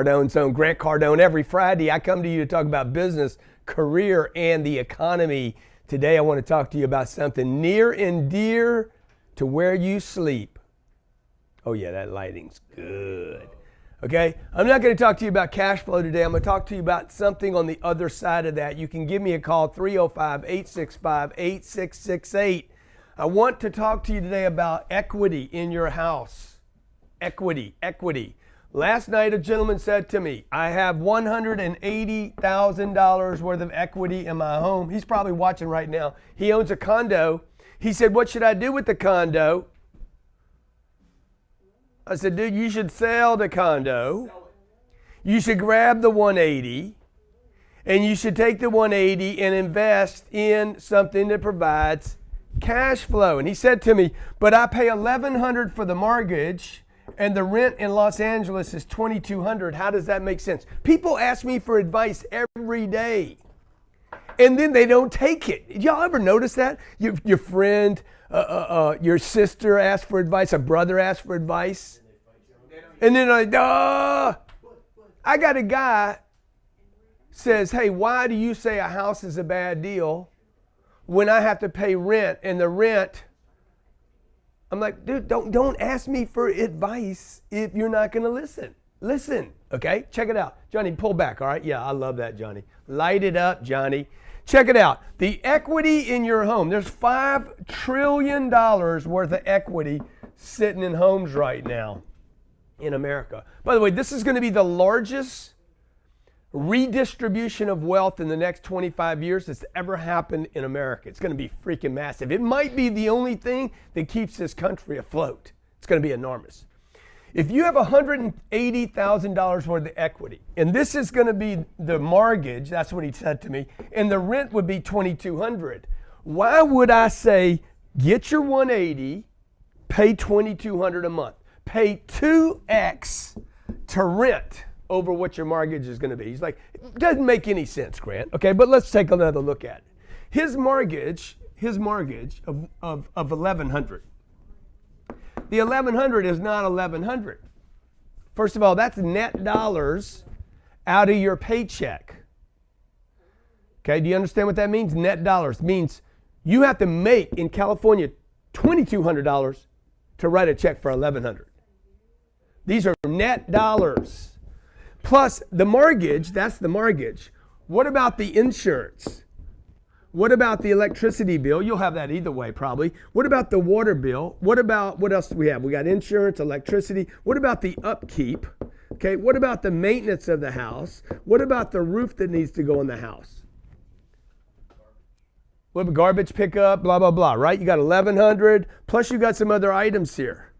Cardone's own Grant Cardone. Every Friday, I come to you to talk about business, career, and the economy. Today, I want to talk to you about something near and dear to where you sleep. Oh yeah, that lighting's good. Okay, I'm not going to talk to you about cash flow today. I'm going to talk to you about something on the other side of that. You can give me a call, 305-865-8668. I want to talk to you today about equity in your house. Equity. Last night, a gentleman said to me, I have $180,000 worth of equity in my home. He's probably watching right now. He owns a condo. He said, what should I do with the condo? I said, dude, you should sell the condo. You should grab the 180, and you should take the 180 and invest in something that provides cash flow. And he said to me, but I pay $1,100 for the mortgage, and the rent in Los Angeles is $2,200. How does that make sense? People ask me for advice every day, and then they don't take it. Y'all ever notice that? Your friend, your sister asks for advice, a brother asks for advice, and then I got a guy says, hey, why do you say a house is a bad deal when I have to pay rent, and the rent, I'm like, dude, don't ask me for advice if you're not going to listen. Listen, okay? Check it out. Johnny, pull back, all right? Yeah, I love that, Johnny. Light it up, Johnny. Check it out. The equity in your home, there's $5 trillion worth of equity sitting in homes right now in America. By the way, this is going to be the largest redistribution of wealth in the next 25 years that's ever happened in America. It's going to be freaking massive. It might be the only thing that keeps this country afloat. It's going to be enormous. If you have $180,000 worth of equity, and this is going to be the mortgage, that's what he said to me, and the rent would be $2,200. Why would I say, get your 180, pay $2,200 a month, pay 2x to rent over what your mortgage is going to be? He's like, it doesn't make any sense, Grant. Okay, but let's take another look at it. His mortgage of $1,100. The $1,100 is not $1,100. First of all, that's net dollars out of your paycheck. Okay, do you understand what that means? Net dollars means you have to make in California $2,200 to write a check for $1,100. These are net dollars. Plus the mortgage, that's the mortgage. What about the insurance? What about the electricity bill? You'll have that either way probably. What about the water bill? What else do we have? We got insurance, electricity. What about the upkeep? Okay, what about the maintenance of the house? What about the roof that needs to go in the house? What about garbage pickup, blah, blah, blah, right? You got $1,100, plus you got some other items here.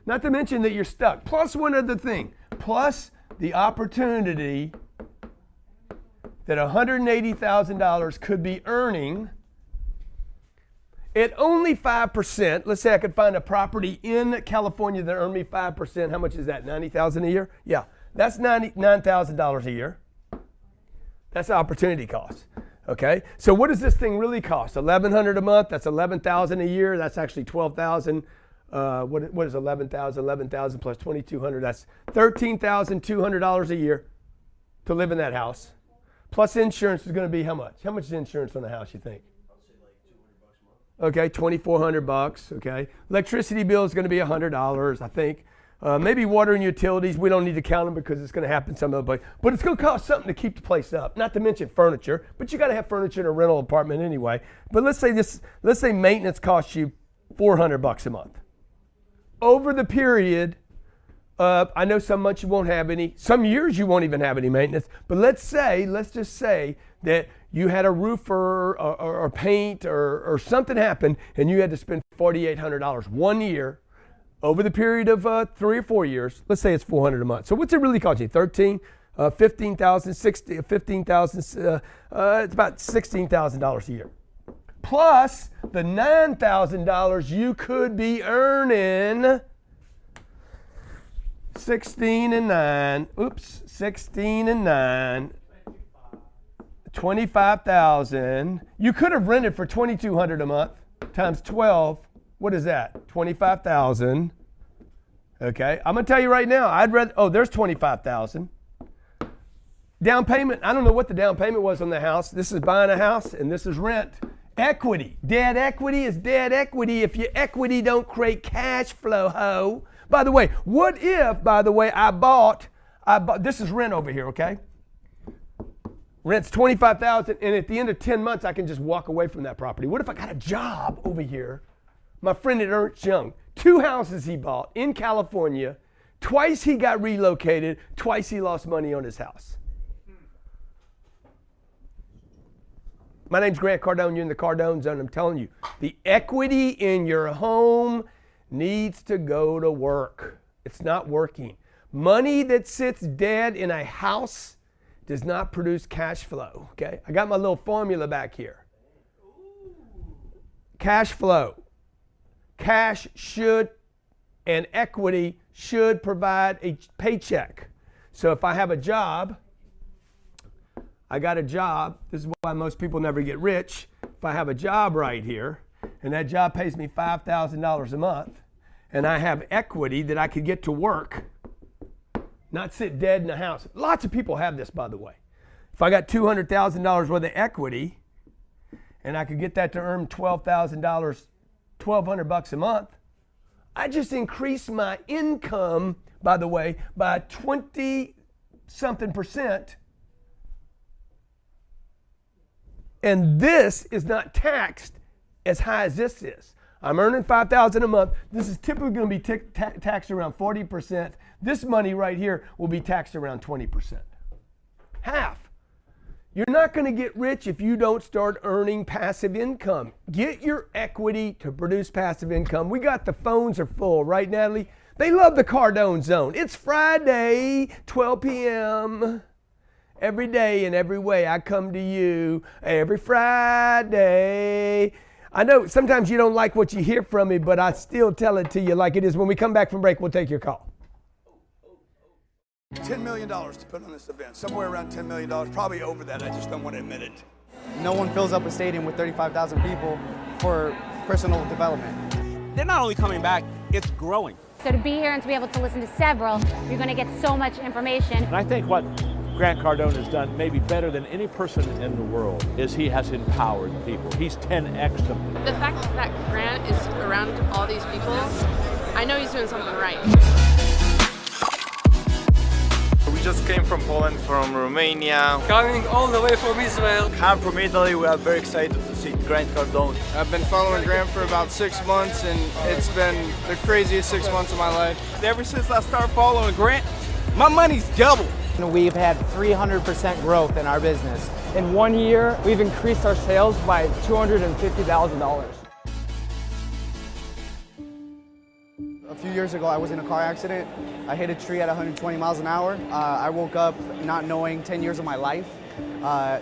Not to mention that you're stuck. Plus one other thing, plus the opportunity that $180,000 could be earning at only 5%. Let's say I could find a property in California that earned me 5%. How much is that? $90,000 a year? Yeah, that's $99,000 a year. That's the opportunity cost. Okay, so what does this thing really cost? $1,100 a month. That's $11,000 a year. That's actually $12,000. What is 11,000? 11,000 plus 2,200. That's $13,200 a year to live in that house. Plus insurance is going to be how much? How much is insurance on the house, you think? I'll say like $200 a month. Okay, $2,400. Okay, electricity bill is going to be $100, I think. Maybe water and utilities. We don't need to count them because it's going to happen some other place. But it's going to cost something to keep the place up. Not to mention furniture. But you got to have furniture in a rental apartment anyway. But let's say maintenance costs you $400 a month. Over the period, I know some months you won't have any. Some years you won't even have any maintenance. But let's just say that you had a roofer or paint or something happened and you had to spend $4,800 one year over the period of 3 or 4 years. Let's say it's $400 a month. So what's it really cost you? 13, 15,000, 60, 15,000. It's about $16,000 a year. Plus the $9,000 you could be earning. 16 and 9. Oops, 16 and 9. 25,000. You could have rented for $2,200 a month times 12. What is that? 25,000. Okay, I'm gonna tell you right now, I'd rather, oh, there's $25,000. Down payment, I don't know what the down payment was on the house. This is buying a house and this is rent. Equity, dead equity is dead equity if your equity don't create cash flow, ho. By the way, what if, I bought, this is rent over here, okay? Rent's $25,000 and at the end of 10 months I can just walk away from that property. What if I got a job over here? My friend at Ernst Young, 2 houses he bought in California, twice he got relocated, twice he lost money on his house. My name's Grant Cardone, you're in the Cardone Zone. I'm telling you, the equity in your home needs to go to work. It's not working. Money that sits dead in a house does not produce cash flow, okay? I got my little formula back here. Cash flow. Cash should and equity should provide a paycheck. So if I have a job, I got a job. This is why most people never get rich. If I have a job right here, and that job pays me $5,000 a month, and I have equity that I could get to work, not sit dead in the house. Lots of people have this, by the way. If I got $200,000 worth of equity, and I could get that to earn $12,000, $1,200 a month, I just increased my income, by the way, by 20-something%. And this is not taxed as high as this is. I'm earning $5,000 a month. This is typically going to be taxed around 40%. This money right here will be taxed around 20%. Half. You're not going to get rich if you don't start earning passive income. Get your equity to produce passive income. We got the phones are full, right, Natalie? They love the Cardone Zone. It's Friday, 12 p.m. Every day and every way I come to you every Friday. I know sometimes you don't like what you hear from me, but I still tell it to you like it is. When we come back from break, we'll take your call. $10 million to put on this event, somewhere around $10 million, probably over that, I just don't want to admit it. No one fills up a stadium with 35,000 people for personal development. They're not only coming back, it's growing. So to be here and to be able to listen to several, you're going to get so much information. And I think what Grant Cardone has done maybe better than any person in the world is he has empowered people. He's 10x'd them. The fact that Grant is around all these people, I know he's doing something right. We just came from Poland, from Romania. Coming all the way from Israel. I'm from Italy. We are very excited to see Grant Cardone. I've been following Grant for about 6 months, and it's been the craziest 6 months of my life. Ever since I started following Grant, my money's doubled. We've had 300% growth in our business. In 1 year, we've increased our sales by $250,000. A few years ago, I was in a car accident. I hit a tree at 120 miles an hour. I woke up not knowing 10 years of my life,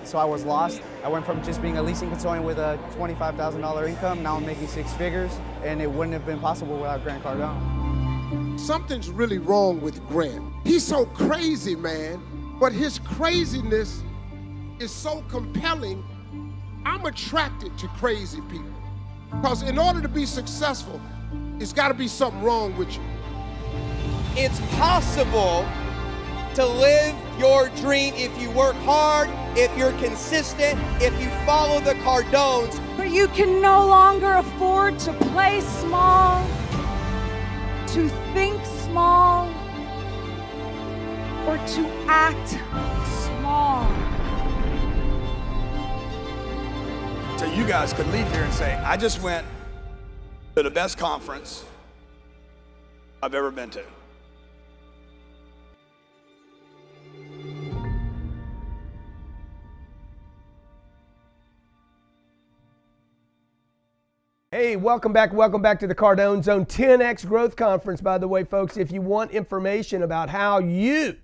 so I was lost. I went from just being a leasing consultant with a $25,000 income, now I'm making 6 figures, and it wouldn't have been possible without Grant Cardone. Something's really wrong with Grant. He's so crazy, man, but his craziness is so compelling. I'm attracted to crazy people because in order to be successful, it's got to be something wrong with you. It's possible to live your dream if you work hard, if you're consistent, if you follow the Cardones. But you can no longer afford to play small, to think small, or to act small. So you guys could leave here and say, I just went to the best conference I've ever been to. Hey, welcome back to the Cardone Zone 10X Growth Conference, by the way, folks. If you want information about how you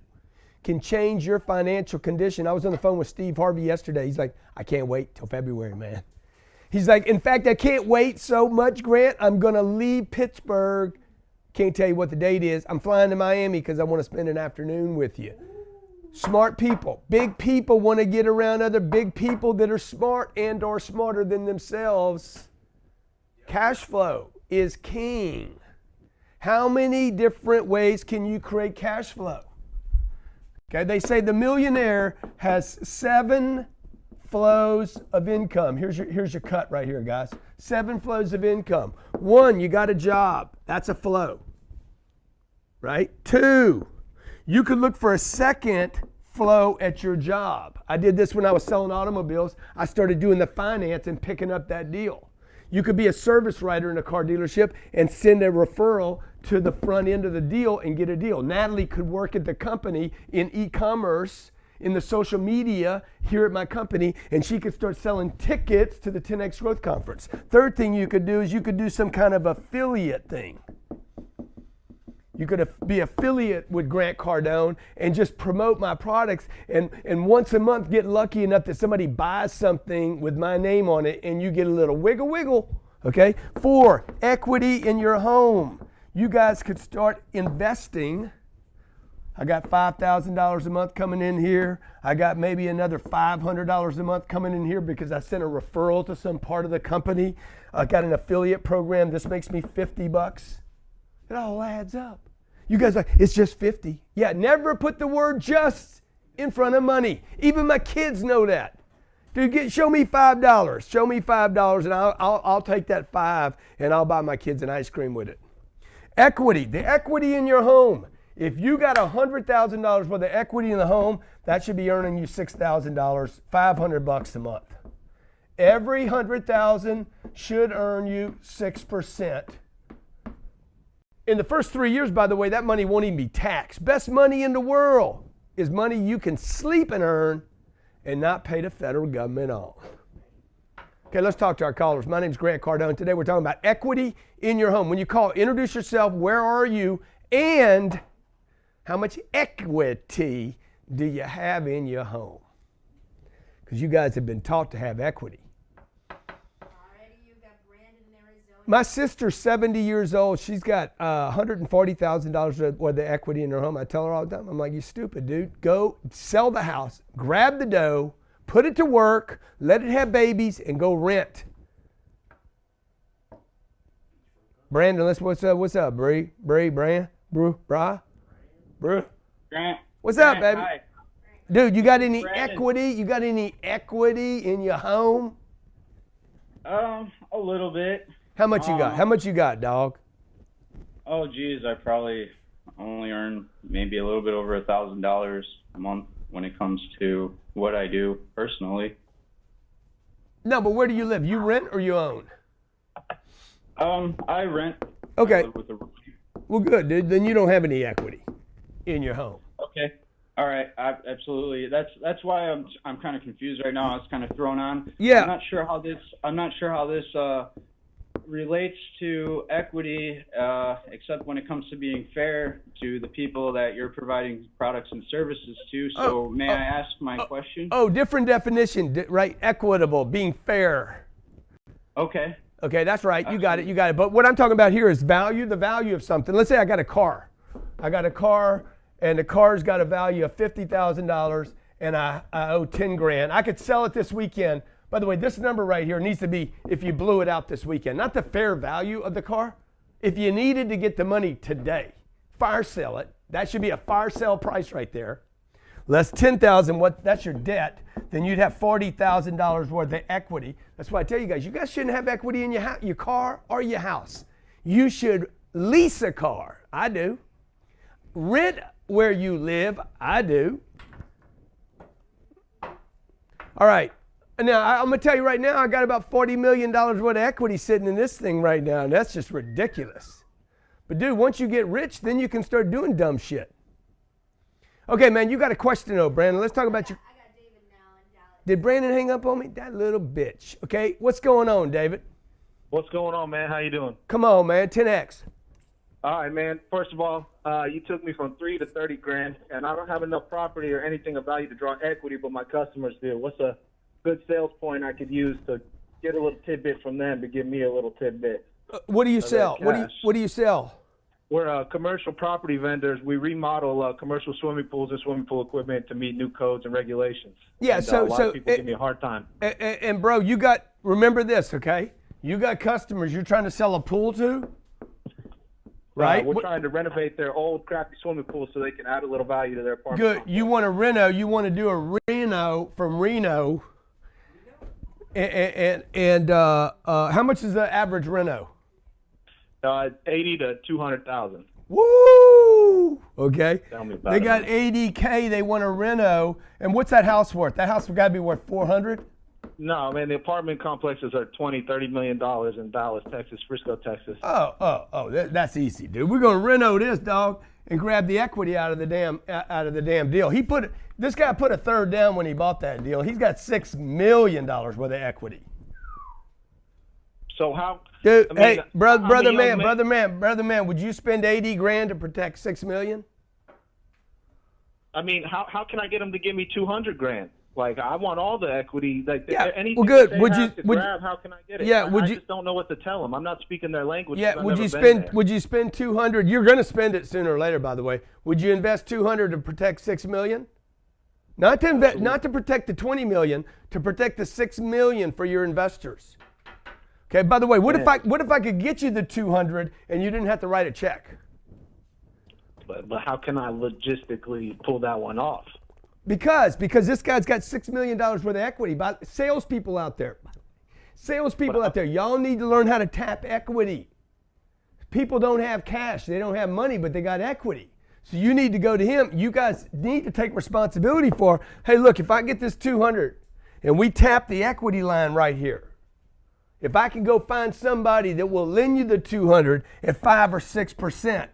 can change your financial condition. I was on the phone with Steve Harvey yesterday. He's like, I can't wait till February, man. He's like, in fact, I can't wait so much, Grant. I'm going to leave Pittsburgh. Can't tell you what the date is. I'm flying to Miami because I want to spend an afternoon with you. Smart people, big people want to get around other big people that are smart and or smarter than themselves. Cash flow is king. How many different ways can you create cash flow? Okay, they say the millionaire has 7 flows of income. Here's your cut right here, guys. 7 flows of income. 1, you got a job. That's a flow, right? 2, you could look for a second flow at your job. I did this when I was selling automobiles. I started doing the finance and picking up that deal. You could be a service writer in a car dealership and send a referral to the front end of the deal and get a deal. Natalie could work at the company in e-commerce, in the social media here at my company, and she could start selling tickets to the 10X Growth Conference. Third thing you could do is you could do some kind of affiliate thing. You could be affiliate with Grant Cardone and just promote my products and once a month get lucky enough that somebody buys something with my name on it and you get a little wiggle, okay? 4, equity in your home. You guys could start investing. I got $5,000 a month coming in here. I got maybe another $500 a month coming in here because I sent a referral to some part of the company. I got an affiliate program. This makes me $50. It all adds up. You guys are like, it's just 50. Yeah, never put the word just in front of money. Even my kids know that. Dude, show me $5. Show me $5 and I'll take that 5 and I'll buy my kids an ice cream with it. Equity, the equity in your home. If you got $100,000 worth of equity in the home, that should be earning you $6,000, $500 a month. Every 100,000 should earn you 6%. In the first 3 years, by the way, that money won't even be taxed. Best money in the world is money you can sleep and earn and not pay the federal government on. Okay, let's talk to our callers. My name is Grant Cardone. Today we're talking about equity in your home. When you call, introduce yourself, where are you, and how much equity do you have in your home? Because you guys have been taught to have equity. My sister's 70 years old. She's got $140,000 worth of equity in her home. I tell her all the time, I'm like, you stupid, dude. Go sell the house, grab the dough, put it to work, let it have babies, and go rent. Brandon, what's up, Bree, Grant. What's up, baby? Hi. Dude, you got any Brandon. equity? You got any equity in your home? A little bit. How much you got? How much you got, dog? Oh, geez, I probably only earn maybe a little bit over $1,000 a month when it comes to what I do personally. No, but where do you live? You rent or you own? I rent. Okay. I live with a roommate. Well, good, dude. Then you don't have any equity in your home. Okay. All right. Absolutely. That's why I'm kind of confused right now. I was kind of thrown on. Yeah. I'm not sure how this relates to equity, except when it comes to being fair to the people that you're providing products and services to. So may I ask my question? Oh, different definition, right? Equitable, being fair. Okay. Okay, that's right. You got it. But what I'm talking about here is value, the value of something. Let's say I got a car. And the car's got a value of $50,000 and I owe 10 grand. I could sell it this weekend. By the way, this number right here needs to be if you blew it out this weekend, not the fair value of the car. If you needed to get the money today, fire sale it. That should be a fire sale price right there. Less $10,000, that's your debt. Then you'd have $40,000 worth of equity. That's why I tell you guys shouldn't have equity in your car or your house. You should lease a car. I do. Rent where you live. I do. All right. Now, I'm going to tell you right now, I got about $40 million worth of equity sitting in this thing right now, and that's just ridiculous. But dude, once you get rich, then you can start doing dumb shit. Okay, man, you got a question though, Brandon. Let's talk about your... I got David now in Dallas. Did Brandon hang up on me? That little bitch. Okay, what's going on, David? What's going on, man? How you doing? Come on, man, 10X. All right, man. First of all, you took me from 3 to 30 grand, and I don't have enough property or anything of value to draw equity, but my customers do. What's a good sales point I could use to get a little tidbit from them to give me a little tidbit? What do you sell? What do you sell? We're commercial property vendors. We remodel commercial swimming pools and swimming pool equipment to meet new codes and regulations. Yeah, and, a lot of people give me a hard time. And bro, remember this, okay? You got customers you're trying to sell a pool to? right? We're trying to renovate their old crappy swimming pool so they can add a little value to their apartment. Good. You want to reno. You want to do a reno from Reno. And how much is the average reno? 80 to 200,000. Woo! Okay. Tell me about They it, got man. $80K. They want to reno. And what's that house worth? That house got to be worth $400. No, man, the apartment complexes are $20-30 million in Dallas, Texas, Frisco, Texas. That's easy, dude. We're gonna reno this, dog, and grab the equity out of the damn deal. This guy put a third down when he bought that deal. He's got $6 million worth of equity. So how? Dude, I mean, hey, brother how man, would you spend $80,000 to protect $6 million? I mean, how can I get them to give me $200,000? Like, I want all the equity. Like, Yeah, anything well, good. that they Would have you- to would- grab, how can I get it? Yeah, I just don't know what to tell them. I'm not speaking their language. Yeah, 'cause I've would you never been spend there. would you spend 200? You're going to spend it sooner or later, by the way. Would you invest 200 to protect 6 million? Not to invest, not to protect the 20 million, to protect the 6 million for your investors. Okay, by the way, what if I could get you the 200 and you didn't have to write a check? But how can I logistically pull that one off? Because this guy's got $6 million worth of equity. Salespeople out there, y'all need to learn how to tap equity. People don't have cash, they don't have money, but they got equity. So you need to go to him. You guys need to take responsibility for, hey, look, if I get this 200 and we tap the equity line right here, if I can go find somebody that will lend you the 200 at 5 or 6%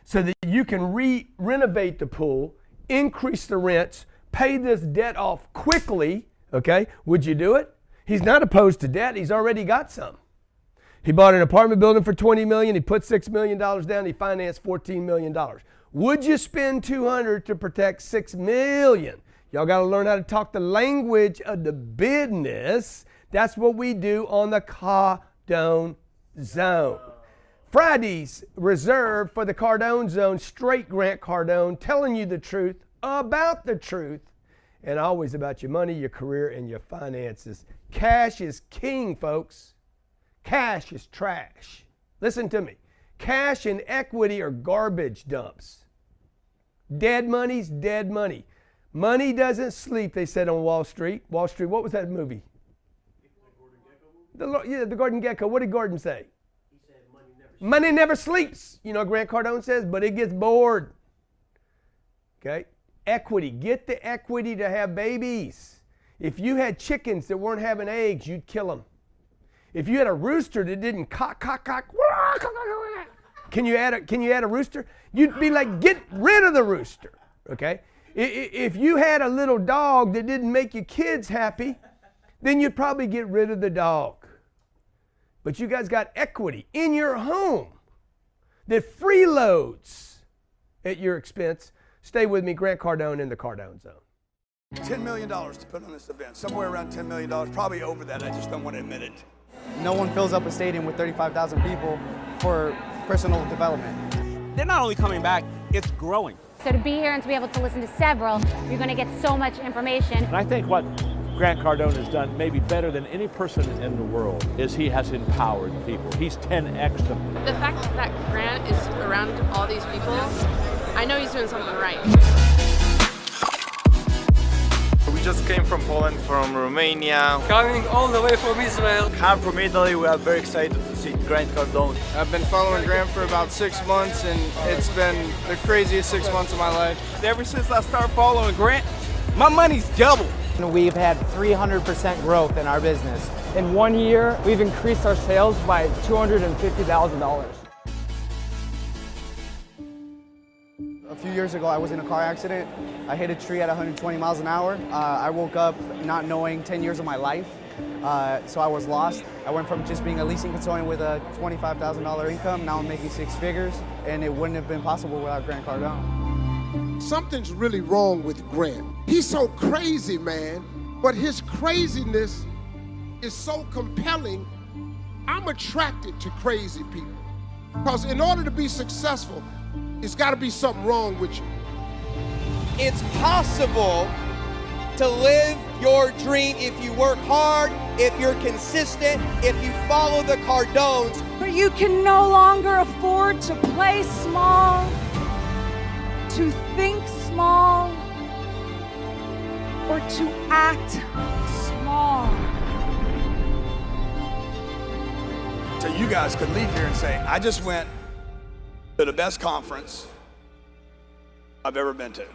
so that you can renovate the pool, increase the rents, pay this debt off quickly, okay, would you do it? He's not opposed to debt. He's already got some. He bought an apartment building for $20 million. He put $6 million down. He financed $14 million. Would you spend $200 to protect $6 million? Y'all got to learn how to talk the language of the business. That's what we do on the Cardone Zone. Fridays reserved for the Cardone Zone, straight Grant Cardone, telling you the truth about the truth, and always about your money, your career, and your finances. Cash is king, folks. Cash is trash. Listen to me. Cash and equity are garbage dumps. Dead money's dead money. Money doesn't sleep, they said on Wall Street. Wall Street, what was that movie? The Gordon Gecko. What did Gordon say? Money never sleeps, you know, Grant Cardone says, but it gets bored. Okay? Equity. Get the equity to have babies. If you had chickens that weren't having eggs, you'd kill them. If you had a rooster that didn't cock, can you add a rooster? You'd be like, get rid of the rooster. Okay? If you had a little dog that didn't make your kids happy, then you'd probably get rid of the dog. But you guys got equity in your home that freeloads at your expense. Stay with me, Grant Cardone in the Cardone Zone. $10 million to put on this event, somewhere around $10 million, probably over that, I just don't want to admit it. No one fills up a stadium with 35,000 people for personal development. They're not only coming back, it's growing. So to be here and to be able to listen to several, you're going to get so much information. And I think what Grant Cardone has done maybe better than any person in the world is he has empowered people. He's 10x them. The fact that Grant is around all these people, I know he's doing something right. We just came from Poland, from Romania. Coming all the way from Israel. I'm from Italy. We are very excited to see Grant Cardone. I've been following Grant for about 6 months, and it's been the craziest 6 months of my life. Ever since I started following Grant, my money's doubled. We've had 300% growth in our business. In 1 year, we've increased our sales by $250,000. A few years ago, I was in a car accident. I hit a tree at 120 miles an hour. I woke up not knowing 10 years of my life, so I was lost. I went from just being a leasing consultant with a $25,000 income, now I'm making 6 figures, and it wouldn't have been possible without Grant Cardone. Something's really wrong with Grant. He's so crazy, man, but his craziness is so compelling. I'm attracted to crazy people because in order to be successful, it's got to be something wrong with you. It's possible to live your dream if you work hard, if you're consistent, if you follow the Cardones. But you can no longer afford to play small, to think small, or to act small. So you guys could leave here and say, I just went to the best conference I've ever been to.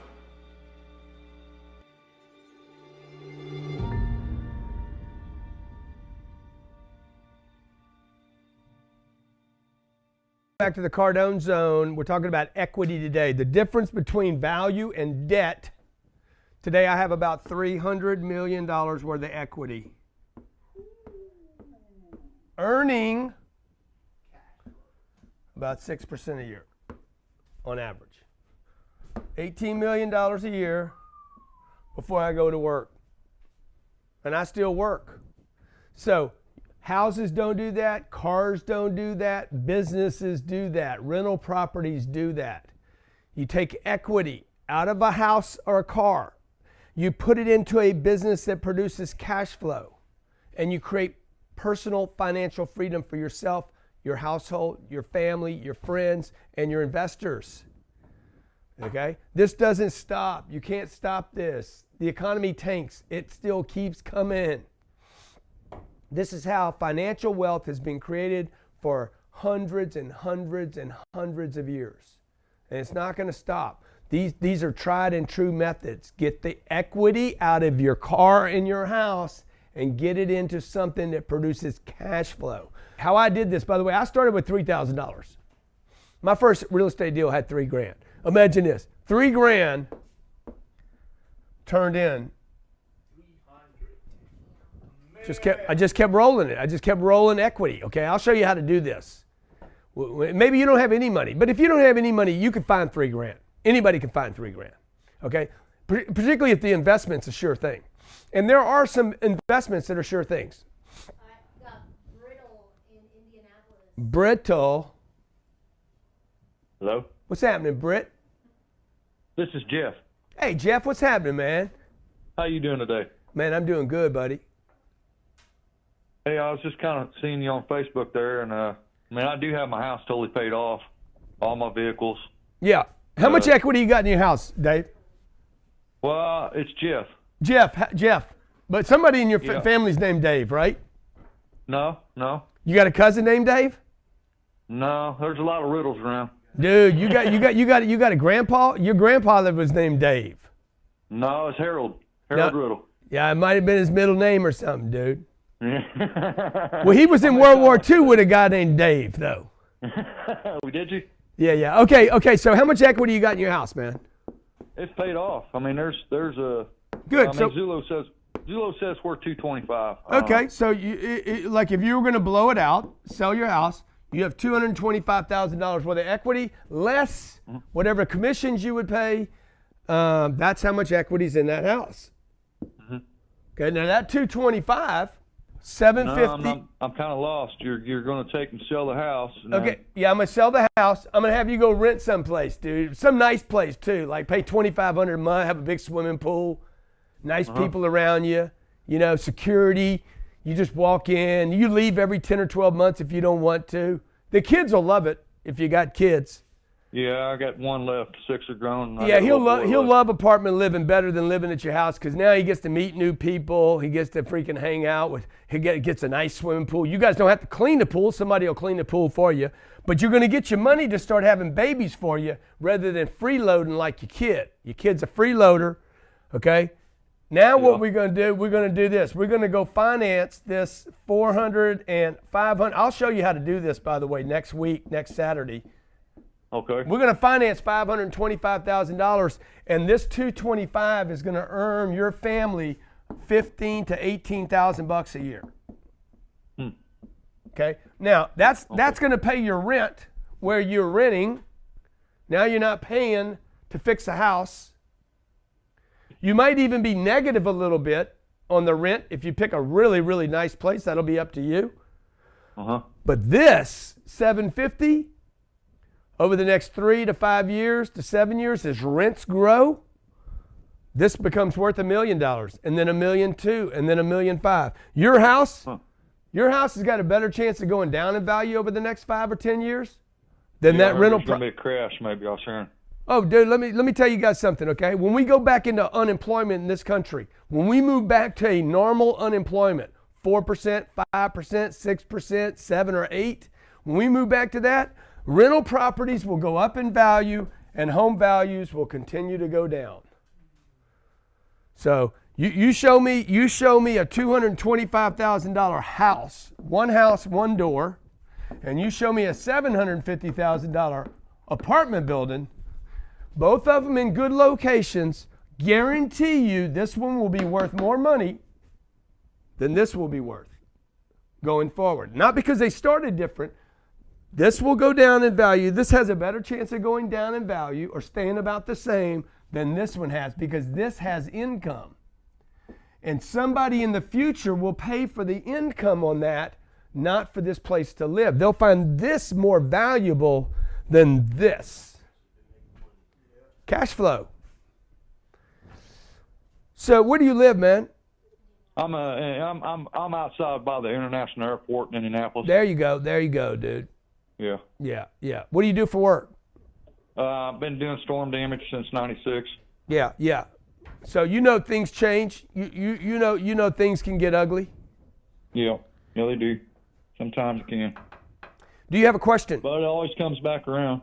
Back to the Cardone Zone. We're talking about equity today. The difference between value and debt. Today I have about $300 million worth of equity. Earning about 6% a year on average. $18 million a year before I go to work. And I still work. So houses don't do that, cars don't do that, businesses do that, rental properties do that. You take equity out of a house or a car, you put it into a business that produces cash flow, and you create personal financial freedom for yourself, your household, your family, your friends, and your investors. Okay? This doesn't stop. You can't stop this. The economy tanks. It still keeps coming. This is how financial wealth has been created for hundreds and hundreds and hundreds of years. And it's not going to stop. These are tried and true methods. Get the equity out of your car and your house and get it into something that produces cash flow. How I did this, by the way, I started with $3,000. My first real estate deal had $3,000. Imagine this, $3,000 turned in. I just kept rolling it. I just kept rolling equity. Okay, I'll show you how to do this. Maybe you don't have any money, but if you don't have any money, you can find $3,000. Anybody can find $3,000. Okay, particularly if the investment's a sure thing. And there are some investments that are sure things. I got Brittle in Indianapolis. Brittle. Hello? What's happening, Britt? This is Jeff. Hey, Jeff, what's happening, man? How you doing today? Man, I'm doing good, buddy. Hey, I was just kind of seeing you on Facebook there, and I do have my house totally paid off, all my vehicles. Yeah. How much equity you got in your house, Dave? Well, it's Jeff. Jeff. But somebody in your family's named Dave, right? No. You got a cousin named Dave? No, there's a lot of riddles around. Dude, you got a grandpa? Your grandpa that was named Dave. No, it's Harold. Harold Riddle. Yeah, it might have been his middle name or something, dude. Well, he was in World War II with a guy named Dave, though. Did you? Yeah. Okay. So how much equity you got in your house, man? It's paid off. I mean, there's a good. Zillow says we're $225. Okay, so like if you were going to blow it out, sell your house, you have $225,000 worth of equity, less whatever commissions you would pay. That's how much equity's in that house. Mm-hmm. Okay, now that $225,000. $750,000. No, I'm kind of lost. You're going to take and sell the house. Okay, yeah, I'm going to sell the house. I'm going to have you go rent someplace, dude. Some nice place, too. Like pay $2,500 a month, have a big swimming pool, nice people around you, security. You just walk in. You leave every 10 or 12 months if you don't want to. The kids will love it if you got kids. Yeah, I got one left. 6 are grown. Yeah, he'll love apartment living better than living at your house because now he gets to meet new people. He gets to freaking hang out with. He gets a nice swimming pool. You guys don't have to clean the pool. Somebody will clean the pool for you. But you're going to get your money to start having babies for you rather than freeloading like your kid. Your kid's a freeloader, okay? Now what we're going to do, we're going to do this. We're going to go finance this $400,000 and $500,000. I'll show you how to do this, by the way, next week, next Saturday. Okay. We're going to finance $525,000, and this $225,000 is going to earn your family $15,000 to $18,000 a year. Okay. Now that's going to pay your rent where you're renting. Now you're not paying to fix a house. You might even be negative a little bit on the rent if you pick a really, really nice place. That'll be up to you. But this $750,000 over the next 3 to 5 years to 7 years, as rents grow, This becomes worth $1 million, and then $1.2 million, and then $1.5 million. Your house has got a better chance of going down in value over the next 5 or 10 years than that rental. There's going to be a crash, maybe, I was hearing. Oh, dude, let me tell you guys something, okay? When we go back into unemployment in this country, when we move back to a normal unemployment, 4%, 5%, 6%, 7 or 8, when we move back to that, rental properties will go up in value and home values will continue to go down. So you show me a $225,000 house, one door, and you show me a $750,000 apartment building, both of them in good locations, guarantee you this one will be worth more money than this will be worth going forward. Not because they started different. This will go down in value. This has a better chance of going down in value or staying about the same than this one has, because this has income. And somebody in the future will pay for the income on that, not for this place to live. They'll find this more valuable than this. Cash flow. So where do you live, man? I'm outside by the international airport in Indianapolis. There you go, dude. Yeah. Yeah. What do you do for work? I've been doing storm damage since '96. Yeah. So you know things change. You know things can get ugly. Yeah, they do. Sometimes it can. Do you have a question? But it always comes back around.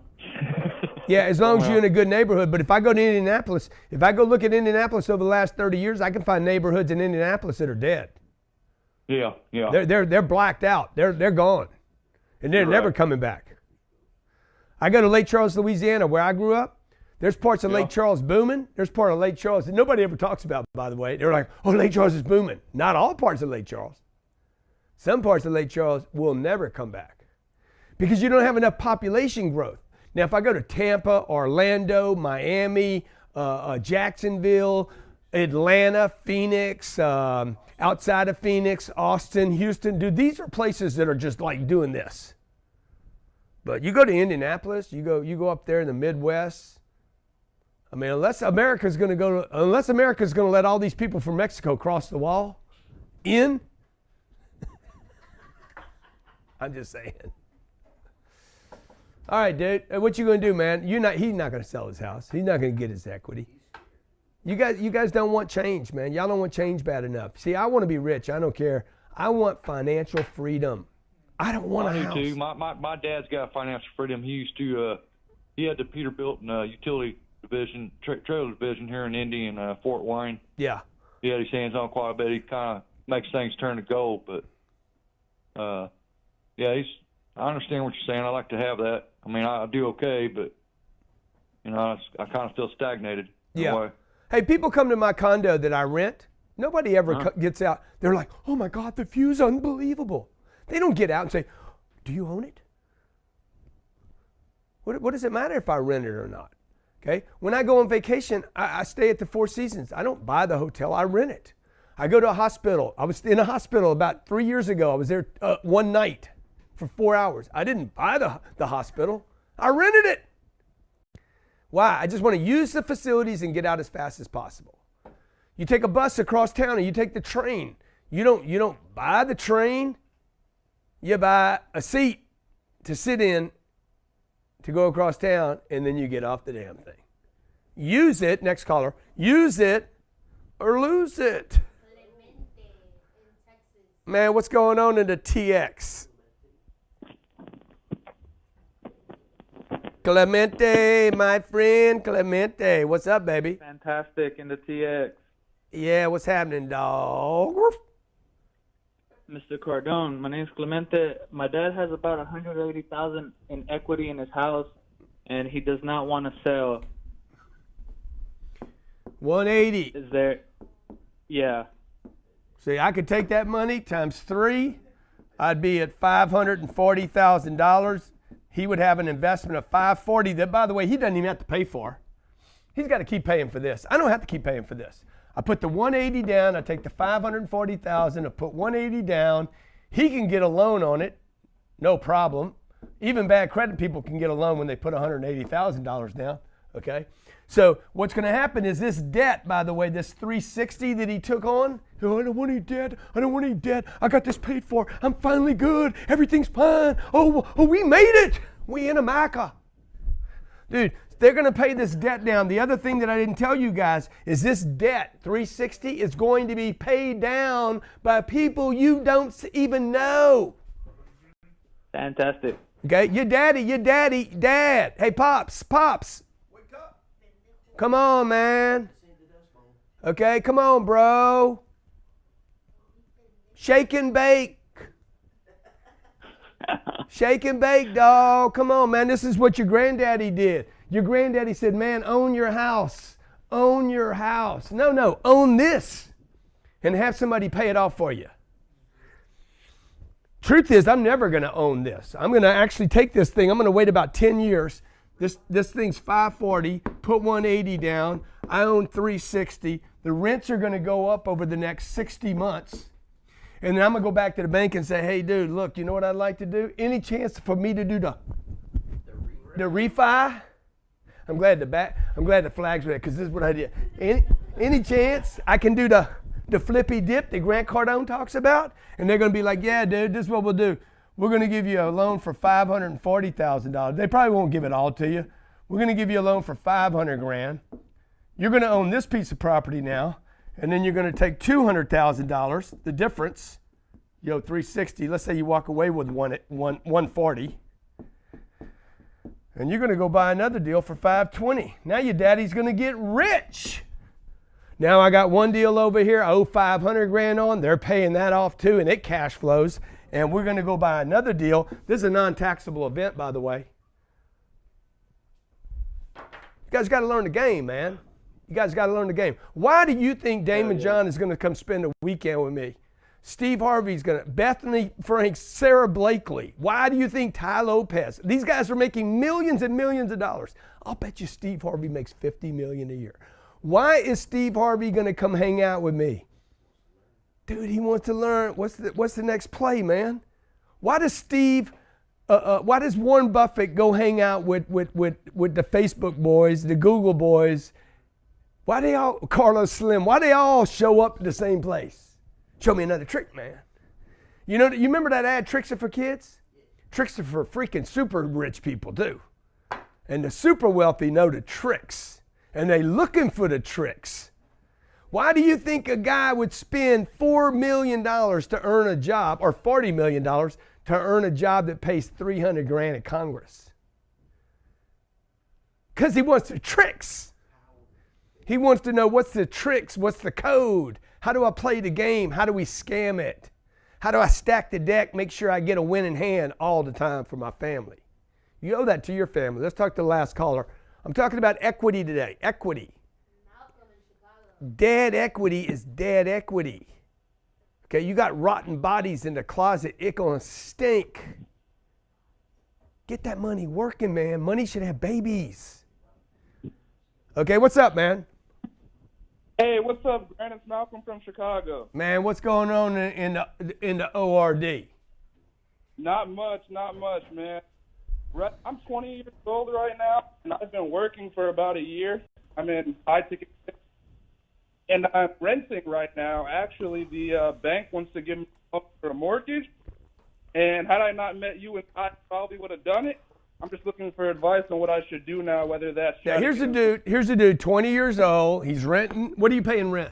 Yeah, as long as you're in a good neighborhood. But if I go to Indianapolis, if I go look at Indianapolis over the last 30 years, I can find neighborhoods in Indianapolis that are dead. Yeah. They're blacked out. They're gone, and they're never coming back. I go to Lake Charles, Louisiana, where I grew up. There's parts of Lake Charles booming. There's part of Lake Charles that nobody ever talks about, by the way. They're like, oh, Lake Charles is booming. Not all parts of Lake Charles. Some parts of Lake Charles will never come back because you don't have enough population growth. Now, if I go to Tampa, Orlando, Miami, Jacksonville, Atlanta, Phoenix, outside of Phoenix, Austin, Houston, dude, these are places that are just like doing this. But you go to Indianapolis, you go up there in the Midwest. I mean, unless America's going to let all these people from Mexico cross the wall in, I'm just saying. All right, dude. What you gonna do, man? He's not gonna sell his house. He's not gonna get his equity. You guys don't want change, man. Y'all don't want change bad enough. See, I want to be rich. I don't care. I want financial freedom. I don't want a house. I do too. My dad's got financial freedom. He used to. He had the Peterbilt and utility division, trailer division here in Indy and Fort Wayne. Yeah. He had his hands on quite a bit. He kind of makes things turn to gold, but yeah, I understand what you're saying. I like to have that. I mean, I do okay, but, I kind of feel stagnated. Yeah. Hey, people come to my condo that I rent. Nobody ever gets out. They're like, oh, my God, the view's unbelievable. They don't get out and say, do you own it? What does it matter if I rent it or not? Okay. When I go on vacation, I stay at the Four Seasons. I don't buy the hotel. I rent it. I go to a hospital. I was in a hospital about 3 years ago. I was there one night for 4 hours. I didn't buy the hospital. I rented it. Why? I just want to use the facilities and get out as fast as possible. You take a bus across town and you take the train. You don't buy the train. You buy a seat to sit in to go across town, and then you get off the damn thing. Use it, next caller, use it or lose it. Man, what's going on in the TX? Clemente, my friend, Clemente. What's up, baby? Fantastic in the TX. Yeah, what's happening, dog? Mr. Cardone, my name's Clemente. My dad has about $180,000 in equity in his house, and he does not want to sell. 180. Is there? Yeah. See, I could take that money times 3. I'd be at $540,000. He would have an investment of $540 that, by the way, he doesn't even have to pay for. He's got to keep paying for this. I don't have to keep paying for this. I put the 180 down. I take the 540,000. I put 180 down. He can get a loan on it, no problem. Even bad credit people can get a loan when they put $180,000 down. Okay? So what's going to happen is this debt, by the way, this 360 that he took on, oh, I don't want any debt. I don't want any debt. I got this paid for. I'm finally good. Everything's fine. Oh, we made it. We in America. Dude, they're going to pay this debt down. The other thing that I didn't tell you guys is this debt, 360, is going to be paid down by people you don't even know. Fantastic. Okay, your dad. Hey, Pops. Wake up. Come on, man. Okay, come on, bro. Shake and bake. Shake and bake, dog. Come on, man. This is what your granddaddy did. Your granddaddy said, man, own your house. Own your house. No, own this and have somebody pay it off for you. Truth is, I'm never going to own this. I'm going to actually take this thing. I'm going to wait about 10 years. This thing's 540, put 180 down. I own 360. The rents are going to go up over the next 60 months. And then I'm going to go back to the bank and say, hey, dude, look, you know what I'd like to do? Any chance for me to do the refi? I'm glad the flags were there because this is what I did. Any chance I can do the flippy dip that Grant Cardone talks about? And they're going to be like, yeah, dude, this is what we'll do. We're going to give you a loan for $540,000. They probably won't give it all to you. We're going to give you a loan for $500,000. You're going to own this piece of property now. And then you're going to take $200,000, the difference, 360. Let's say you walk away with 140. And you're going to go buy another deal for $520. Now your daddy's going to get rich. Now I got one deal over here I owe $500,000 on. They're paying that off too, and it cash flows. And we're going to go buy another deal. This is a non-taxable event, by the way. You guys got to learn the game, man. You guys got to learn the game. Why do you think Damon John is going to come spend a weekend with me? Steve Harvey's going to, Bethany Franks, Sarah Blakely. Why do you think Ty Lopez? These guys are making millions and millions of dollars. I'll bet you Steve Harvey makes $50 million a year. Why is Steve Harvey going to come hang out with me? Dude, he wants to learn what's the next play, man. Why does why does Warren Buffett go hang out with the Facebook boys, the Google boys? Why they all, Carlos Slim, why they all show up at the same place? Show me another trick, man. You remember that ad, Tricks Are for Kids? Tricks are for freaking super rich people too. And the super wealthy know the tricks. And they looking for the tricks. Why do you think a guy would spend $4 million to earn a job, or $40 million to earn a job that pays $300,000 at Congress? Because he wants the tricks. He wants to know what's the tricks, what's the code, how do I play the game, how do we scam it, how do I stack the deck, make sure I get a winning hand all the time for my family. You owe that to your family. Let's talk to the last caller. I'm talking about equity today, equity. Dead equity is dead equity. Okay, you got rotten bodies in the closet, it gonna stink. Get that money working, man. Money should have babies. Okay, what's up, man? Hey, what's up, Grant? It's Malcolm from Chicago. Man, what's going on in the ORD? Not much, man. I'm 20 years old right now, and I've been working for about a year. I'm in high-ticket, and I'm renting right now. Actually, the bank wants to give me for a mortgage, and had I not met you, I probably would have done it. I'm just looking for advice on what I should do now, whether that's... Yeah, here's a dude, 20 years old. He's renting. What are you paying rent?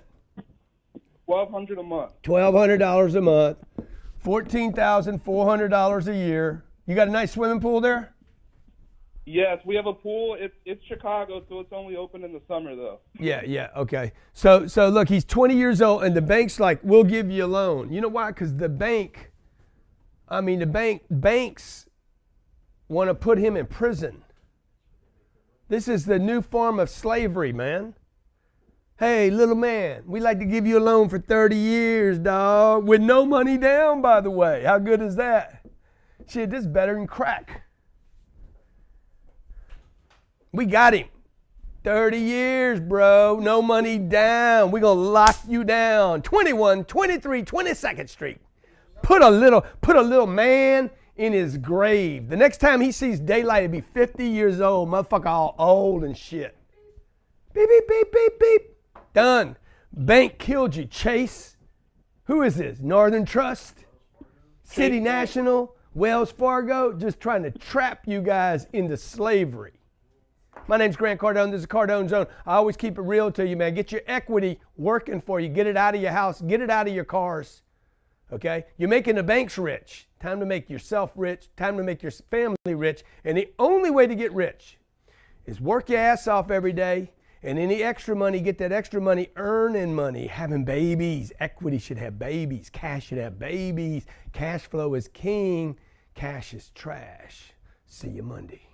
$1,200 a month. $1,200 a month. $14,400 a year. You got a nice swimming pool there? Yes, we have a pool. It's Chicago, so it's only open in the summer, though. Yeah, okay. So look, he's 20 years old, and the bank's like, we'll give you a loan. You know why? Because the banks want to put him in prison. This is the new form of slavery, man. Hey, little man, we'd like to give you a loan for 30 years, dog, with no money down, by the way. How good is that? Shit, this is better than crack. We got him. 30 years, bro. No money down. We're going to lock you down. 2123 22nd Street. Put a little man in his grave. The next time he sees daylight, he'll be 50 years old. Motherfucker all old and shit. Beep, beep, beep, beep, beep. Done. Bank killed you. Chase. Who is this? Northern Trust? City National? Wells Fargo? Just trying to trap you guys into slavery. My name's Grant Cardone. This is Cardone Zone. I always keep it real to you, man. Get your equity working for you. Get it out of your house. Get it out of your cars. Okay? You're making the banks rich. Time to make yourself rich. Time to make your family rich. And the only way to get rich is work your ass off every day. And any extra money, get that extra money earning money, having babies. Equity should have babies. Cash should have babies. Cash flow is king. Cash is trash. See you Monday.